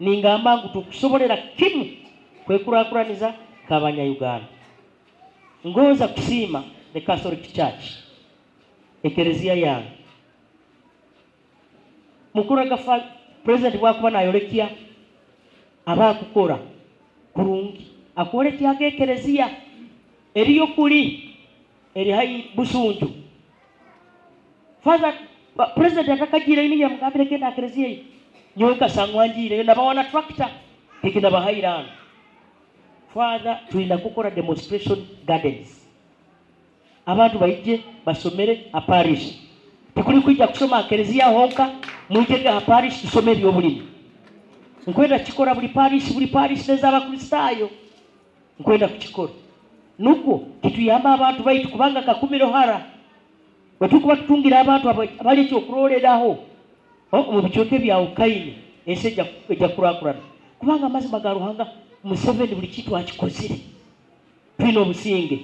ningamba ngu tukusobolera kimu kwekurakuraniza kabanya Uganda. Ngoza kusima the Catholic Church ekerezia yange mukuraga president wakuba nayolekia abakukora kurungi akolekia agekerezia eriyo kuli eri hai busunju father president akakajira ini ya mukabire kenda akerezia nyoka sangwanjire na bawana tractor kikina bahairana father tuina kukora demonstration gardens abantu baije basomere a parish tikuli kuija kusoma akerezia honka mwijege a parish tusomere yobulimi nkwenda chikora buli parish neza abakristayo nkwenda kuchikora nuko kituyamba abantu baitu kubanga kakumiro hara batukuba tutungira abantu abali cyo kuroleraho mu bicoke bya ukaine eseja kurakurana kubanga amazi magaruhanga Museveni buli kitu akikozire twino businge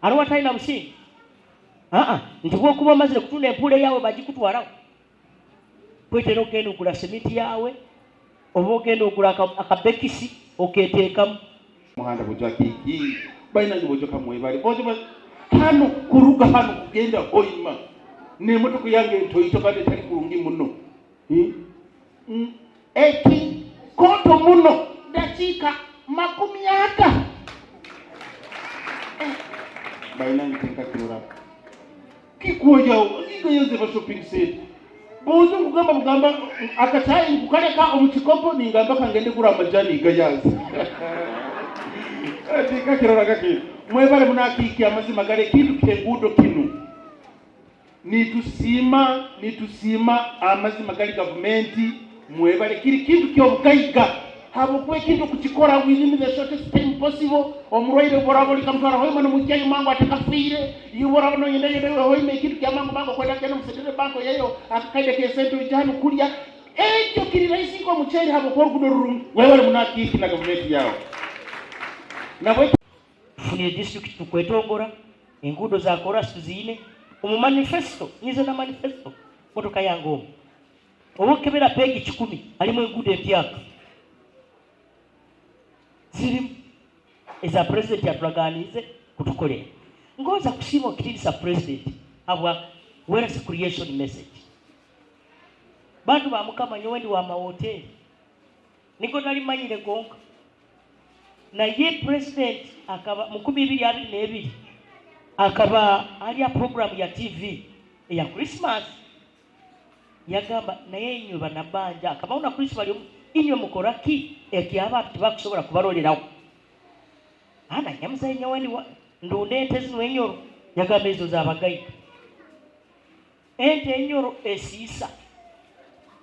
arwa taina businge ndiko kuba mazire kutunda empule yawe bagikutwaraho kwetero kendo kula semiti yawe obogenda okula akabekisi oketekamu muhanda bujwa kiki baina ngibojo kamwe bali bojo hano kuruga hano kugenda hoima ne moto yange ntoyito kade tali kurungi muno eki koto muno dakika makumi aka baina ngitinka kirura kikuja ngigo yose ba shopping set bozo kugamba akatayi kukaleka omukikopo ningamba kangende kura amajani gayazi atika kirura kaki mwebale munakiki amazima gale kintu kengudo kinu nitusima amazima gali government mwebale kiri kintu kyobugaiga habo kwe kintu kuchikora within the shortest time possible omurwaire borabo likamtwara hoima no mujyayi mangu atakafire yubora no yende hoima kintu kyamangu mangu kwenda kene musetere banko yeyo akakaide ke sento ijanu kulya ekyo kiri raisi ko mucheri habo kwa kudorum wewe munakiki na government yao na funiye district tukwetongora engudo za korasi zine mu manifesto nize na manifesto motoka yango obukebera page 10 alimo engudo empyaka ziri eza president yatulaganize kutukolera ngoza kusima okirisa president abwa where is creation message bantu bamukama nyowendi wa mahoteli niko nali manyire gonka na ye president akaba mu 2022 akaba ali ya program ya TV ya Christmas yagamba naye nyo banabanja akaba una Christmas inyo mukoraki ekyaba tibakusobora kubaroleraho ana nyamuza nyaweni ndunete zino enyoro yagamba ezo zabagaika ente enyoro esisa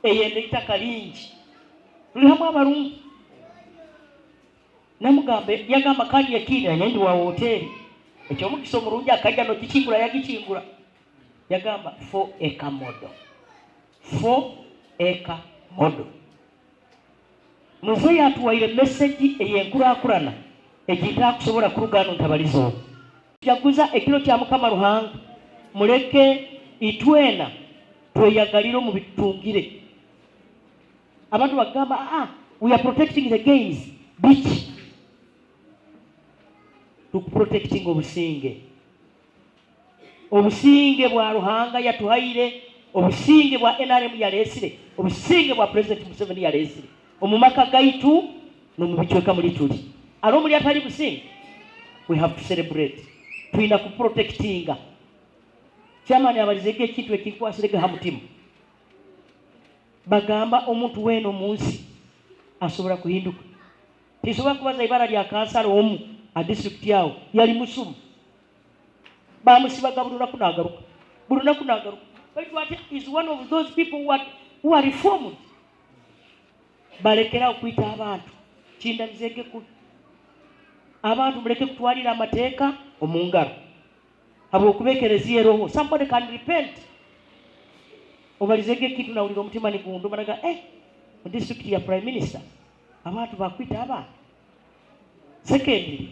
eyende itakalingi tuli hamwe abarungi namugambe yagamba kandi yakina nyendi wa hoteli ekyo mukiso murungi akajja no kikingura yagikingura yagamba 4 acre model 4 acre model muze yatuwaire message eyenkurakurana ejita kusobora kurugano ntabalizo yaguza ekiro kya mukama ruhanga muleke itwena tweyagaliro mu bitungire abantu bagamba we are protecting the gays beach to protecting obusinge bwa ruhanga yatuhaire obusinge bwa NRM yalesire obusinge bwa president Museveni yalesire omumaka gaitu no mubichweka muri tuli aro muri atali businge we have to celebrate tuina ku protectinga chamani abalizeke kitwe kikwasirege hamutimu bagamba omuntu weno munsi asobora kuhinduka tisoba kubaza ibara lya kansala omu a district yao yali musumu bamusibaga buruna kunagaruka but what is one of those people who are reformed balekera okuita abantu kinda nzege ku abantu muleke kutwalira amateeka omungaro abo kubekerezia roho somebody can repent obalizege kitu na uliro mutima ni kundu managa mu district ya prime minister abantu bakwita abantu secondly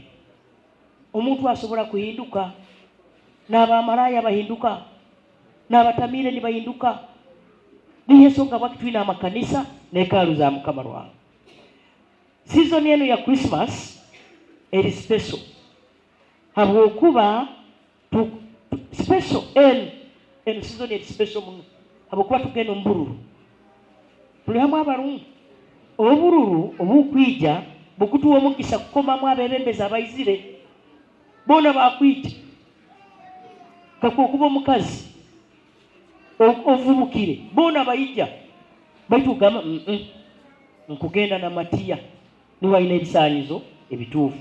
omuntu asobora kuhinduka n'abamaraya bahinduka n'abatamire ni bahinduka niyo ensonga bwaki tulina amakanisa n'ekaalu za Mukama lwange. Season eno ya Christmas eri special habwokuba special eno season eri special muno habwokuba tugenda omubululu tulihamu abalungi. Obululu obukwija bukutuwa omukisa kukomamu abebembezi abayizire bona bakwija kakuba omukazi ovubukire bona bayija baitugamba nkugenda na Matiya niwalina ebisaanyizo ebituufu.